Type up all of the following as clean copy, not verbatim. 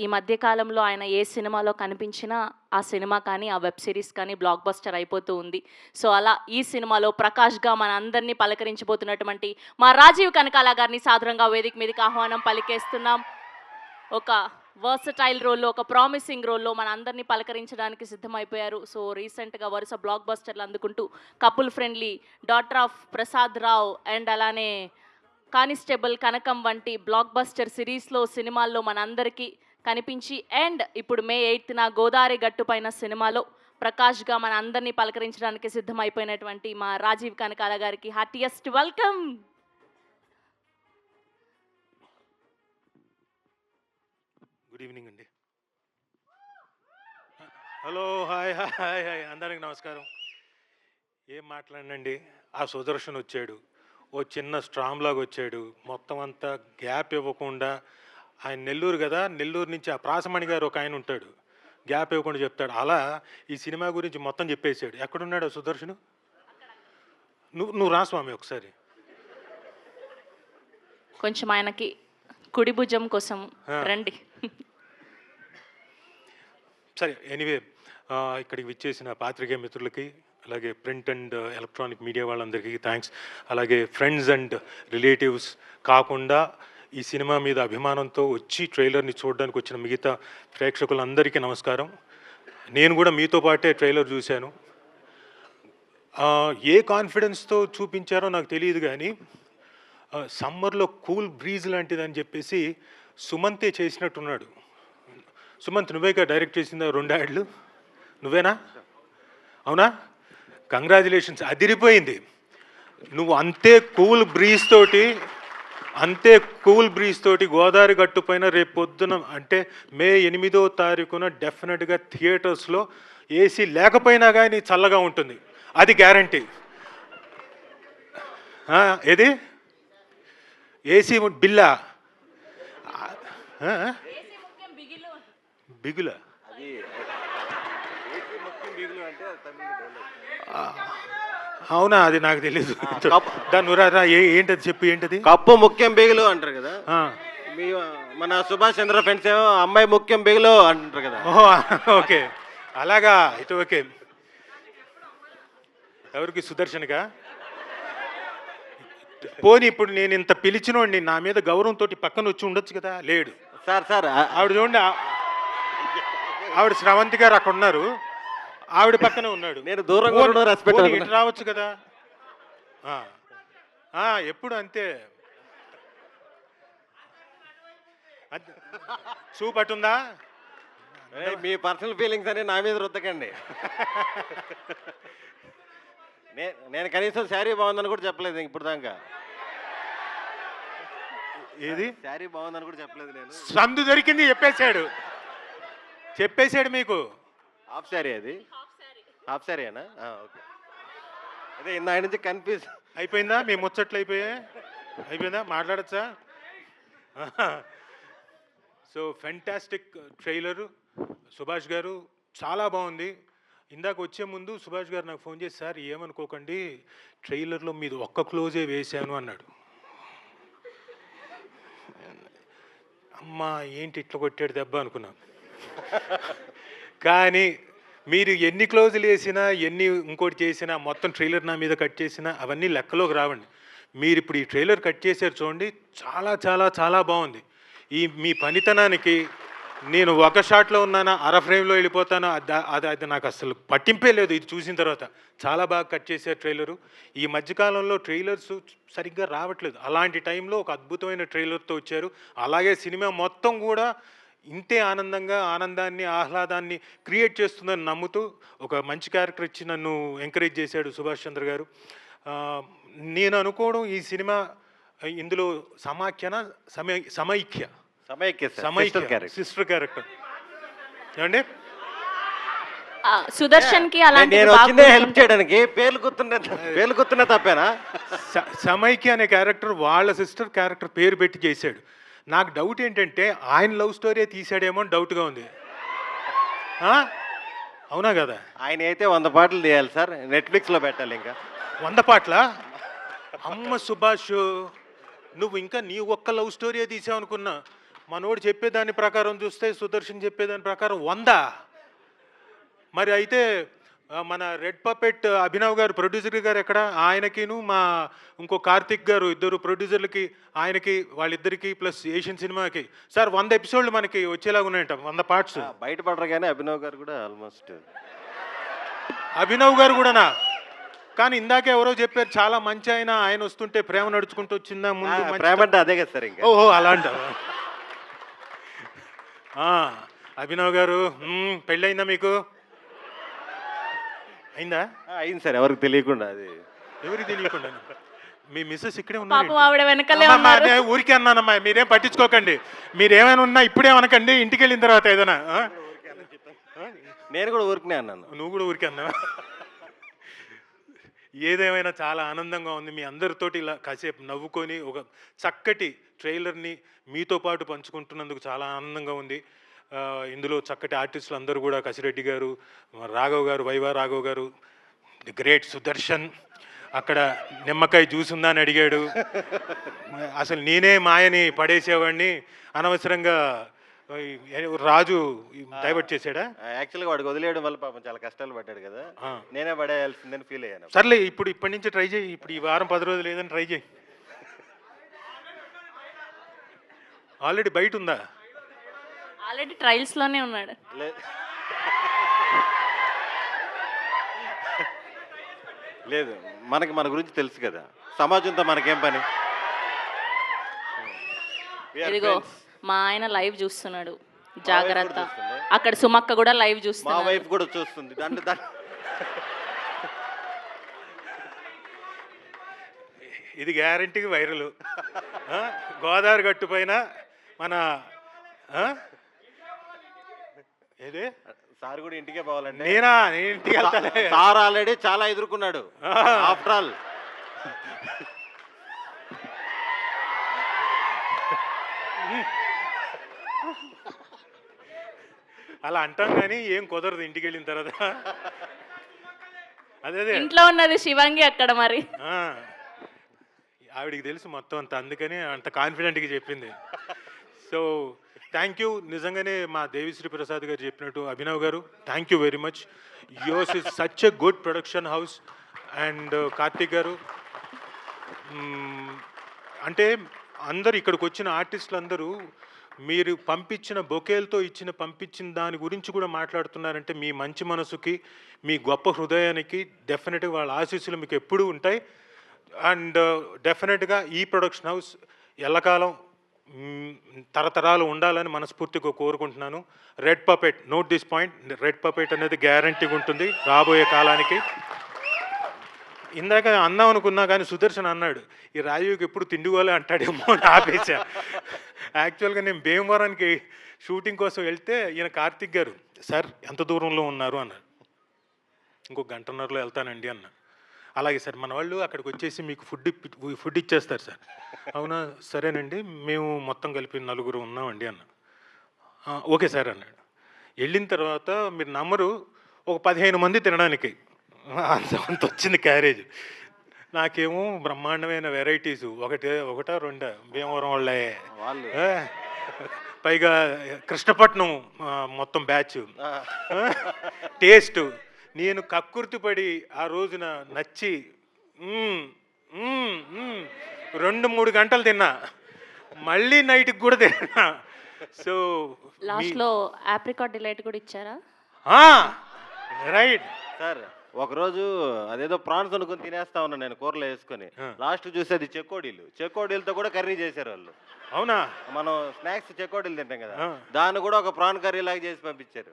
ఈ మధ్య కాలంలో ఆయన ఏ సినిమాలో కనిపించినా ఆ సినిమా కానీ, ఆ వెబ్ సిరీస్ కానీ బ్లాక్ బస్టర్ అయిపోతూ ఉంది. సో, అలా ఈ సినిమాలో ప్రకాష్‌గా మనందరినీ పలకరించబోతున్నటువంటి మా రాజీవ్ కనకాల గారిని సాదరంగా వేదిక మీదకి ఆహ్వానం పలికేస్తున్నాం. ఒక వర్సటైల్ రోల్‌లో, ఒక ప్రామిసింగ్ రోల్‌లో మనందరినీ పలకరించడానికి సిద్ధమైపోయారు. సో, రీసెంట్‌గా వరుస బ్లాక్ బస్టర్‌లు అందుకుంటూ 'couple friendly', 'daughter of Prasad Rao' and అలానే 'కానిస్టేబుల్ కనకం' వంటి బ్లాక్ బస్టర్ సిరీస్‌లో, సినిమాల్లో మనందరికీ కనిపించి అండ్ ఇప్పుడు మే 8న 'గోదారి గట్టుపైన' సినిమాలో ప్రకాష్‌గా మనందరినీ పలకరించడానికి సిద్ధమైపోయినటువంటి మా రాజీవ్ కనకాల గారికి హార్టియెస్ట్ వెల్కమ్. గుడ్ ఈవినింగ్ అండి. హలో, హాయ్ హాయ్ హాయ్ అందరికి నమస్కారం. ఏం మాట్లాడినండి, ఆ సుదర్శన్ వచ్చాడు, ఓ చిన్న స్ట్రామ్ లాగా వచ్చాడు, మొత్తం అంతా గ్యాప్ ఇవ్వకుండా. ఆయన నెల్లూరు కదా, నెల్లూరు నుంచి ఆ ప్రాసమణి గారు ఒక ఆయన ఉంటాడు, గ్యాప్ ఇవ్వకుండా చెప్తాడు. అలా ఈ సినిమా గురించి మొత్తం చెప్పేశాడు. ఎక్కడున్నాడు ఆ సుదర్శను? నువ్వు రా స్వామి ఒకసారి. కొంచెం ఆయనకి కుడి భుజం కోసం రండి. సరే, ఎనీవే, ఇక్కడికి విచ్చేసిన పాత్రికేయ మిత్రులకి, అలాగే ప్రింట్ అండ్ ఎలక్ట్రానిక్ మీడియా వాళ్ళందరికీ థ్యాంక్స్. అలాగే ఫ్రెండ్స్ అండ్ రిలేటివ్స్ కాకుండా ఈ సినిమా మీద అభిమానంతో వచ్చి ట్రైలర్ని చూడడానికి వచ్చిన మిగతా ప్రేక్షకులందరికీ నమస్కారం. నేను కూడా మీతో పాటే ట్రైలర్ చూశాను. ఏ కాన్ఫిడెన్స్తో చూపించారో నాకు తెలియదు, కానీ సమ్మర్లో కూల్ బ్రీజ్ లాంటిదని చెప్పేసి సుమంతే చేసినట్టున్నాడు. సుమంత్, నువ్వేగా డైరెక్ట్ చేసిందా 2 యాడ్లు? నువ్వేనా? అవునా? కంగ్రాచులేషన్స్, అదిరిపోయింది. నువ్వు అంతే కూల్ బ్రీజ్ తోటి గోదావరి గట్టు పైన రేపు పొద్దున అంటే మే 8వ తారీఖున డెఫినెట్గా థియేటర్స్లో ఏసీ లేకపోయినా కానీ చల్లగా ఉంటుంది, అది గ్యారంటీ. ఏది ఏసీ బిల్లా? బిగుల? అవునా, అది నాకు తెలీదు. దాని ఏంటది చెప్పు, ఏంటది? కప్పు ముఖ్యం బిగులు అంటారు కదా, మన సుభాష్ చంద్ర ఫ్రెండ్స్ ఏమో అమ్మాయి ముఖ్యం బిగులు అంటారు కదా. ఓహో, ఓకే, అలాగా అయితే ఓకే. ఎవరికి? సుదర్శన్గా? పోనీ ఇప్పుడు నేను ఇంత పిలిచినోడిని, నా మీద గౌరవంతో పక్కన వచ్చి ఉండొచ్చు కదా. లేడు. సార్ ఆవిడ చూడండి, ఆవిడ శ్రవంతి గారు అక్కడ ఉన్నారు, ఆవిడ పక్కనే ఉన్నాడు. నేను దూరంగా రెస్పెక్ట్ ఇటు రావచ్చు కదా. ఎప్పుడు అంతే. చూపట్టుందా? మీ పర్సనల్ ఫీలింగ్స్ అని నా మీద రుద్దకండి. నేను కనీసం శారీ బాగుందని కూడా చెప్పలేదు ఇప్పుడు దాకా. ఏది శారీ బాగుందని కూడా చెప్పలేదు నేను. సందు దొరికింది చెప్పేశాడు మీకు. హాఫ్ శారీ, అది హాఫ్ శారీనా? ఓకే. అదే ఇందా నుంచి కన్ఫ్యూజ్ అయిపోయిందా? మీ ముచ్చట్లు అయిపోయిందా? మాట్లాడచ్చా? So fantastic trailer. Subhash garu చాలా బాగుంది. ఇందాక వచ్చే ముందు సుభాష్ గారు నాకు ఫోన్ చేసి, సార్ ఏమనుకోకండి, ట్రైలర్లో మీది ఒక్క క్లోజే వేశాను అన్నాడు. అమ్మా ఏంటి ఇట్లా కొట్టాడు దెబ్బ అనుకున్నాం. కానీ మీరు ఎన్ని క్లోజులు వేసినా, ఎన్ని ఇంకోటి చేసినా, మొత్తం ట్రైలర్ నా మీద కట్ చేసినా అవన్నీ లెక్కలోకి రావండి. మీరు ఇప్పుడు ఈ ట్రైలర్ కట్ చేశారు చూడండి, చాలా చాలా చాలా బాగుంది. మీ పనితనానికి నేను ఒక షాట్లో ఉన్నానా, అర ఫ్రేమ్లో వెళ్ళిపోతాను, అది నాకు అసలు పట్టింపే లేదు. ఇది చూసిన తర్వాత చాలా బాగా కట్ చేశారు ట్రైలరు. ఈ మధ్యకాలంలో ట్రైలర్స్ సరిగ్గా రావట్లేదు, అలాంటి టైంలో ఒక అద్భుతమైన ట్రైలర్తో వచ్చారు. అలాగే సినిమా మొత్తం కూడా ఇంతే ఆనందాన్ని, ఆహ్లాదాన్ని క్రియేట్ చేస్తుందని నమ్ముతూ ఒక మంచి క్యారెక్టర్ ఇచ్చి నన్ను ఎంకరేజ్ చేశాడు సుభాష్ చంద్ర గారు. నేను అనుకోవడం ఈ సినిమా ఇందులో సమైక్య సిస్టర్ క్యారెక్టర్ ఏమండి? సుదర్శన్ కి అలాంటి నేను వచ్చిందే హెల్ప్ చేయడానికి. పేర్లు గుర్తున్నా తప్పేనా? సమైక్య అనే క్యారెక్టర్ వాళ్ళ సిస్టర్ క్యారెక్టర్ పేరు పెట్టి చేశాడు. నాకు డౌట్ ఏంటంటే ఆయన లవ్ స్టోరీ తీసాడేమో అని డౌట్గా ఉంది. అవునా కదా? ఆయన అయితే 100 పాటలు తీయాలి సార్, నెట్ఫ్లిక్స్లో పెట్టాలి. ఇంకా 100 పాటల? అమ్మ సుభాష్, నువ్వు ఇంకా నీ ఒక్క లవ్ స్టోరీ తీసావు అనుకున్నా. మనోడు చెప్పేదాని ప్రకారం చూస్తే సుదర్శన్ చెప్పేదాని ప్రకారం 100. మరి అయితే మన రెడ్ పపెట్ అభినవ్ గారు ప్రొడ్యూసర్ గారు ఎక్కడ, ఆయనకిను మా ఇంకో కార్తిక్ గారు ఇద్దరు ప్రొడ్యూసర్లకి, ఆయనకి వాళ్ళిద్దరికి ప్లస్ ఏషియన్ సినిమాకి సార్ 100 ఎపిసోడ్లు మనకి వచ్చేలాగా ఉన్నాయంట, 100 పార్ట్స్. బయటపడరు కానీ అభినవ్ గారు కూడా ఆల్మోస్ట్. అభినవ్ గారు కూడానా? కానీ ఇందాకే ఎవరో చెప్పారు చాలా మంచి ఆయన వస్తుంటే ప్రేమ నడుచుకుంటూ వచ్చిందా ముందు మంచి- ప్రేమ అంటే అదే కదా సార్ ఇంకా. ఓహో అలా అంటావా? అభినవ్ గారు పెళ్ళయిందా మీకు? అయిందా? అయింది సార్, ఎవరికి తెలియకుండా. అది ఎవరికి తెలియకుండా మీ మిస్సెస్ ఇక్కడే పాపం ఉన్నారు. ఆవిడ వెనకలే ఉన్నారు. ఊరికే అన్నానమ్మా, మీరేం పట్టించుకోకండి. మీరేమైనా ఉన్నా ఇప్పుడే అనకండి, ఇంటికి వెళ్ళిన తర్వాత ఏదైనా. నేను కూడా ఊరికనే అన్నాను. నువ్వు కూడా ఊరికే అన్నావా? ఏదేమైనా చాలా ఆనందంగా ఉంది మీ అందరితోటి ఇలా కాసేపు నవ్వుకొని ఒక చక్కటి ట్రైలర్ని మీతో పాటు పంచుకుంటున్నందుకు చాలా ఆనందంగా ఉంది. ఇందులో చక్కటి ఆర్టిస్టులు అందరూ కూడా కసిరెడ్డి గారు, రాఘవ్ గారు, వైవా రాఘవ్ గారు, ది గ్రేట్ సుదర్శన్ అక్కడ నిమ్మకాయ జ్యూస్ ఉందా అని అడిగాడు. అసలు నేనే మాయని పడేసేవాడిని, అనవసరంగా రాజు డైవర్ట్ చేశాడా? యాక్చువల్గా వాడికి వదిలేయడం వల్ల పాపం చాలా కష్టాలు పడ్డాడు కదా, నేనే పడేయాల్సిందని ఫీల్ అయ్యాను. సర్లే ఇప్పటి నుంచి ట్రై చేయి. ఇప్పుడు ఈ వారం 10 రోజులు ఏదని ట్రై చేయి. ఆల్రెడీ బయట ఉందా? ఆల్రెడీ ట్రయల్స్ లోనే ఉన్నాడు. లేదు, మనకి మన గురించి తెలుసు కదా, సమాజంతో మనకేం పని. We are ఇదిగో friends. మా ఆయన లైవ్ చూస్తున్నాడు, జాగ్రత్త. చూస్తుందా? అక్కడ సుమక్క కూడా లైవ్ మా చూస్తున్నా. వైఫ్ కూడా చూస్తుంది. దాంట్లో ఇది గ్యారంటీకి వైరల్. గోదావరి గట్టు పైన మన ఏదే సార్ కూడా ఇంటికే పోవాలంటే నేను ఇంటికి వెళ్తానే. సార్ ఆల్రెడీ చాలా ఎదుర్కొన్నాడు. ఆఫ్టర్ ఆల్ అలా అంటాం కానీ ఏం కుదరదు ఇంటికి వెళ్ళిన తర్వాత. అదే ఇంట్లో ఉన్నది శివంగి అక్కడ మరి. ఆవిడికి తెలుసు మొత్తం అంత, అందుకని అంత కాన్ఫిడెంట్గా చెప్పింది. So thank you. నిజంగానే మా దేవిశ్రీ ప్రసాద్ గారు చెప్పినట్టు అభినవ్ గారు thank you very much. Yours is such a good production house. And Karthik గారు, అంటే అందరు ఇక్కడికి వచ్చిన ఆర్టిస్టులు అందరూ మీరు పంపించిన బొకేలతో పంపించిన దాని గురించి కూడా మాట్లాడుతున్నారంటే మీ మంచి మనసుకి, మీ గొప్ప హృదయానికి డెఫినెట్గా వాళ్ళ ఆశీస్సులు మీకు ఎప్పుడూ ఉంటాయి. అండ్ డెఫినెట్గా ఈ ప్రొడక్షన్ హౌస్ ఎల్లకాలం తరతరాలు ఉండాలని మనస్ఫూర్తిగా కోరుకుంటున్నాను. Red puppet, note this point, red puppet అనేది గ్యారంటీగా ఉంటుంది రాబోయే కాలానికి. ఇందాక అందాం అనుకున్నా కానీ సుదర్శన్ అన్నాడు ఈ రాజీవ్కి ఎప్పుడు తిండిగోలే అంటాడేమో అని ఆపేశా. యాక్చువల్గా నేను భీమవరానికి షూటింగ్ కోసం వెళ్తే ఈయన కార్తిక్ గారు సార్ ఎంత దూరంలో ఉన్నారు అన్నారు. ఇంకో గంటన్నరలో వెళ్తానండి అన్న. అలాగే సార్ మన వాళ్ళు అక్కడికి వచ్చేసి మీకు ఫుడ్ ఇచ్చేస్తారు సార్. అవునా సరేనండి, మేము మొత్తం కలిపి 4 ఉన్నామండి అన్న. ఓకే సార్ అన్నాడు. వెళ్ళిన తర్వాత మీరు నమ్మరు, ఒక 15 మంది తినడానికి అంత వచ్చింది క్యారేజ్. నాకేమో బ్రహ్మాండమైన వెరైటీసు, ఒకటా రెండా భీమవరం వాళ్ళే, పైగా కృష్ణపట్నం మొత్తం బ్యాచ్, టేస్ట్. నేను కక్కుర్తిపడి ఆ రోజున నచ్చి 2-3 గంటలు తిన్నా, మళ్ళీ నైట్కి కూడా తిన్నా. సో లాస్ట్లో ఆప్రికాట్ డిలైట్ కూడా ఇచ్చారా? Right sir. ఒకరోజు అదేదో ప్రాన్స్ అనుకుని తినేస్తా ఉన్నా నేను కూరలో వేసుకొని, లాస్ట్ చూసి అది చెకోడీలతో కూడా కర్రీ చేశారు వాళ్ళు. అవునా? మనం స్నాక్స్ చెకోడీలు తింటాం కదా, దాన్ని కూడా ఒక ప్రాన్ కర్రీ లాగా చేసి పంపించారు.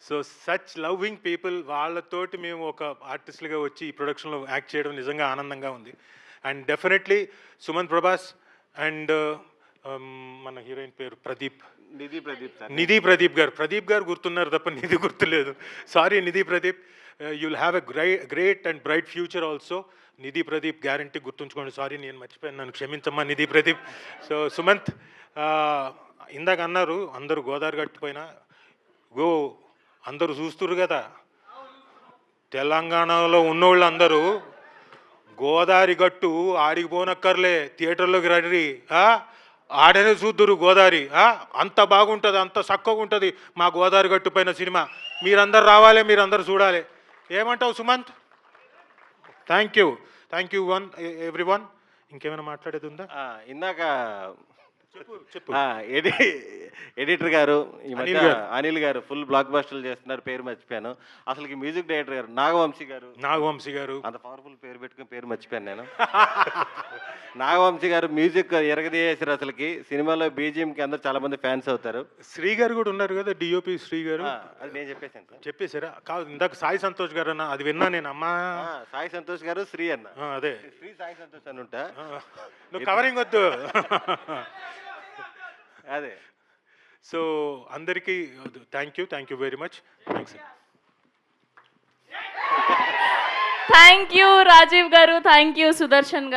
సో సచ్ లవింగ్ పీపుల్, వాళ్ళతోటి మేము ఒక ఆర్టిస్టులుగా వచ్చి ఈ ప్రొడక్షన్లో యాక్ట్ చేయడం నిజంగా ఆనందంగా ఉంది. And definitely Sumanth Prabhas and మన హీరోయిన్ పేరు నిధి ప్రదీప్ గారు గుర్తున్నారు తప్ప నిధి గుర్తులేదు. Sorry Nidhi Pradeep, you'll have a great and bright future also. Nidhi Pradeep guarantee గుర్తుంచుకోండి. సారీ నేను మర్చిపోయాను, నన్ను క్షమించమ్మా నిధి ప్రదీప్. సో సుమంత్, ఇందాక అన్నారు అందరూ గోదావరి గట్టిపోయినా అందరూ చూస్తున్నారు కదా, తెలంగాణలో ఉన్నోళ్ళు అందరూ గోదావరి గట్టు ఆడికి పోనక్కర్లే, థియేటర్లోకి రండి, ఆడనే చూద్దురు గోదావరి అంత బాగుంటుంది, అంత చక్కగా ఉంటుంది మా గోదావరి గట్టు పైన సినిమా. మీరందరు రావాలి, మీరందరూ చూడాలి. ఏమంటావు Sumanth? Thank you every one. ఇంకేమైనా మాట్లాడేది ఉందా? ఇందాక చెప్పు. ఎడిటర్ గారు ఈ మధ్య అనిల్ గారు. అనిల్ గారు ఫుల్ బ్లాక్ బస్టర్లు చేస్తున్నారు, పేరు మర్చిపోయాను. అసలుకి మ్యూజిక్ డైరెక్టర్ గారు నాగవంశీ గారు అంత పవర్ఫుల్ పేరు పెట్టుకుని పేరు మర్చిపోయాను నేను. నాగవంశీ గారు మ్యూజిక్ ఎరగదీసారు. అసలుకి సినిమాలో బీజిఎంకి అందరు చాలా మంది ఫ్యాన్స్ అవుతారు. శ్రీ గారు కూడా ఉన్నారు కదా, డిఓపి శ్రీ గారు. అది నేను చెప్పేసాను సార్. చెప్పేశారా? కాదు, ఇందాక సాయి సంతోష్ గారు అన్న, అది విన్నా నేను. అమ్మా సాయి సంతోష్ గారు, శ్రీ అన్న. అదే శ్రీ సాయి సంతోష్ అని ఉంటా. నువ్వు కవరింగ్ వద్దు. అదే. సో అందరికీ thank you very much. Thanks. Thank you Rajiv గారు, థ్యాంక్ యూ సుదర్శన్ గారు.